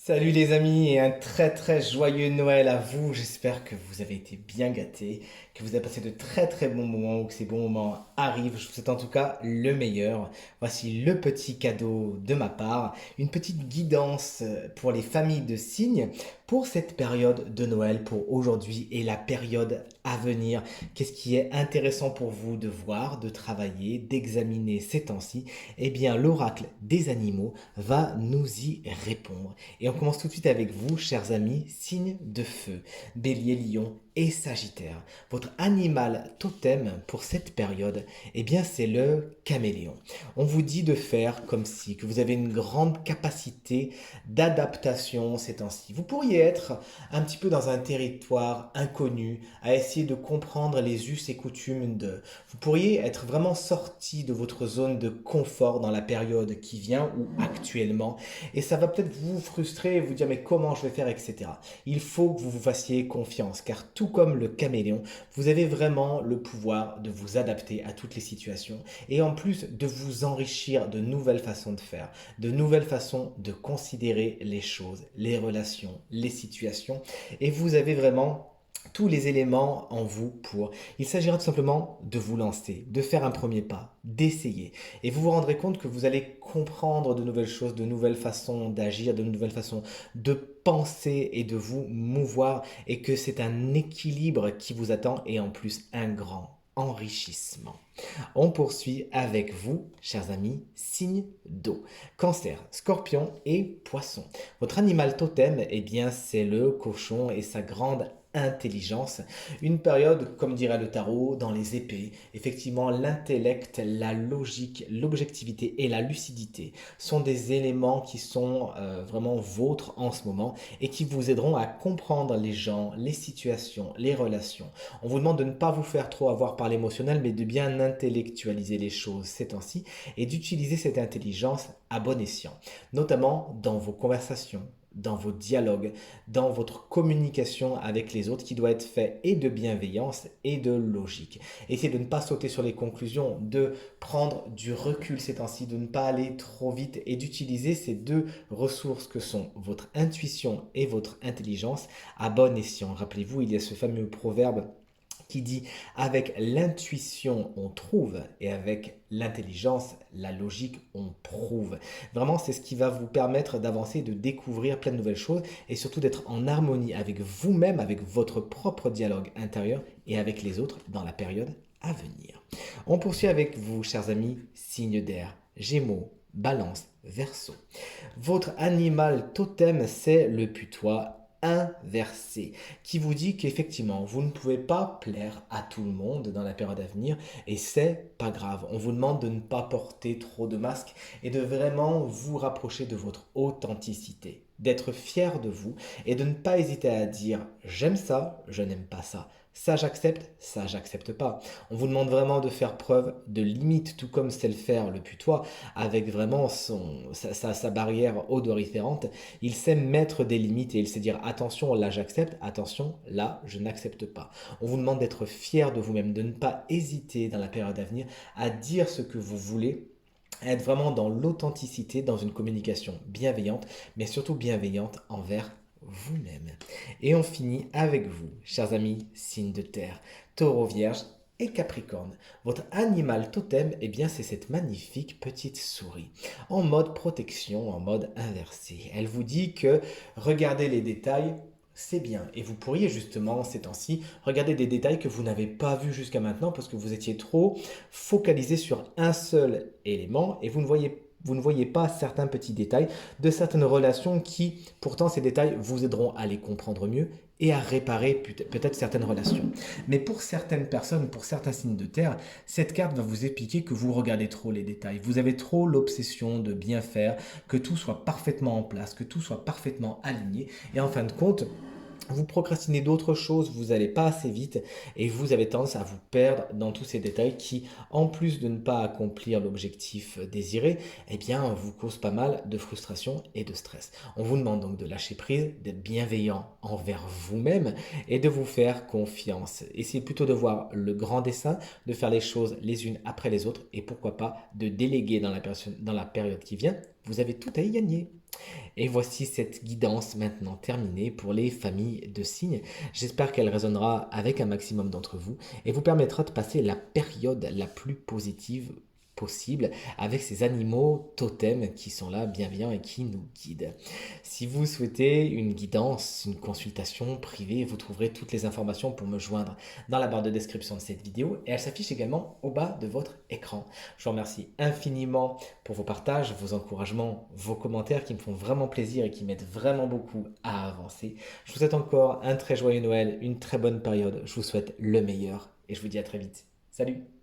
Salut les amis et un très joyeux Noël à vous. J'espère que vous avez été bien gâtés, que vous avez passé de très bons moments ou que ces bons moments arrivent. Je vous souhaite en tout cas le meilleur. Voici le petit cadeau de ma part, une petite guidance pour les familles de signes pour cette période de Noël, pour aujourd'hui et la période à venir. Qu'est-ce qui est intéressant pour vous de voir, de travailler, d'examiner ces temps-ci? Eh bien, l'oracle des animaux va nous y répondre. Et on commence tout de suite avec vous, chers amis, signes de feu, bélier, lion et sagittaire. Votre animal totem pour cette période, eh bien c'est le caméléon. On vous dit de faire comme si, que vous avez une grande capacité d'adaptation ces temps-ci. Vous pourriez être un petit peu dans un territoire inconnu, à essayer de comprendre les us et coutumes de... Vous pourriez être vraiment sorti de votre zone de confort dans la période qui vient ou actuellement et ça va peut-être vous frustrer et vous dire mais comment je vais faire, etc. Il faut que vous vous fassiez confiance car tout comme le caméléon, vous avez vraiment le pouvoir de vous adapter à toutes les situations et en plus de vous enrichir de nouvelles façons de faire, de nouvelles façons de considérer les choses, les relations, les situations et vous avez vraiment tous les éléments en vous pour. Il s'agira tout simplement de vous lancer, de faire un premier pas, d'essayer. Et vous vous rendrez compte que vous allez comprendre de nouvelles choses, de nouvelles façons d'agir, de nouvelles façons de penser et de vous mouvoir et que c'est un équilibre qui vous attend et en plus un grand enrichissement. On poursuit avec vous, chers amis, signe d'eau. Cancer, scorpion et poisson. Votre animal totem, eh bien, c'est le cochon et sa grande intelligence. Une période, comme dirait le tarot, dans les épées. Effectivement, l'intellect, la logique, l'objectivité et la lucidité sont des éléments qui sont vraiment vôtres en ce moment et qui vous aideront à comprendre les gens, les situations, les relations. On vous demande de ne pas vous faire trop avoir par l'émotionnel, mais de bien intellectualiser les choses ces temps-ci et d'utiliser cette intelligence à bon escient, notamment dans vos conversations, dans vos dialogues, dans votre communication avec les autres qui doit être fait et de bienveillance et de logique. Essayez de ne pas sauter sur les conclusions, de prendre du recul ces temps-ci, de ne pas aller trop vite et d'utiliser ces deux ressources que sont votre intuition et votre intelligence à bon escient. Rappelez-vous, il y a ce fameux proverbe qui dit avec l'intuition on trouve et avec l'intelligence, la logique on prouve. Vraiment, c'est ce qui va vous permettre d'avancer, de découvrir plein de nouvelles choses et surtout d'être en harmonie avec vous-même, avec votre propre dialogue intérieur et avec les autres dans la période à venir. On poursuit avec vous, chers amis, signes d'air, Gémeaux, Balance, Verseau. Votre animal totem, c'est le putois inversé, qui vous dit qu'effectivement, vous ne pouvez pas plaire à tout le monde dans la période à venir, et c'est pas grave. On vous demande de ne pas porter trop de masques et de vraiment vous rapprocher de votre authenticité, d'être fier de vous et de ne pas hésiter à dire j'aime ça, je n'aime pas ça. Ça j'accepte pas. On vous demande vraiment de faire preuve de limite, tout comme sait le faire le putois, avec vraiment sa barrière odoriférente. Il sait mettre des limites et il sait dire attention, là j'accepte, attention, là je n'accepte pas. On vous demande d'être fier de vous-même, de ne pas hésiter dans la période à venir à dire ce que vous voulez, à être vraiment dans l'authenticité, dans une communication bienveillante, mais surtout bienveillante envers vous-même. Et on finit avec vous, chers amis, signes de terre, taureau, vierge et capricorne. Votre animal totem, eh bien, c'est cette magnifique petite souris, en mode protection, en mode inversé. Elle vous dit que regardez les détails, c'est bien. Et vous pourriez justement, ces temps-ci, regarder des détails que vous n'avez pas vus jusqu'à maintenant parce que vous étiez trop focalisé sur un seul élément et vous ne voyez pas certains petits détails de certaines relations qui, pourtant, ces détails vous aideront à les comprendre mieux et à réparer peut-être certaines relations. Mais pour certaines personnes, pour certains signes de terre, cette carte va vous expliquer que vous regardez trop les détails. Vous avez trop l'obsession de bien faire, que tout soit parfaitement en place, que tout soit parfaitement aligné. Et en fin de compte, vous procrastinez d'autres choses, vous n'allez pas assez vite et vous avez tendance à vous perdre dans tous ces détails qui, en plus de ne pas accomplir l'objectif désiré, eh bien, vous causent pas mal de frustration et de stress. On vous demande donc de lâcher prise, d'être bienveillant envers vous-même et de vous faire confiance. Essayez plutôt de voir le grand dessin, de faire les choses les unes après les autres et pourquoi pas de déléguer dans la période qui vient vous avez tout à y gagner. Et voici cette guidance maintenant terminée pour les familles de signes. J'espère qu'elle résonnera avec un maximum d'entre vous et vous permettra de passer la période la plus positive possible avec ces animaux totems qui sont là, bienveillants et qui nous guident. Si vous souhaitez une guidance, une consultation privée, vous trouverez toutes les informations pour me joindre dans la barre de description de cette vidéo et elle s'affiche également au bas de votre écran. Je vous remercie infiniment pour vos partages, vos encouragements, vos commentaires qui me font vraiment plaisir et qui m'aident vraiment beaucoup à avancer. Je vous souhaite encore un très joyeux Noël, une très bonne période. Je vous souhaite le meilleur et je vous dis à très vite. Salut!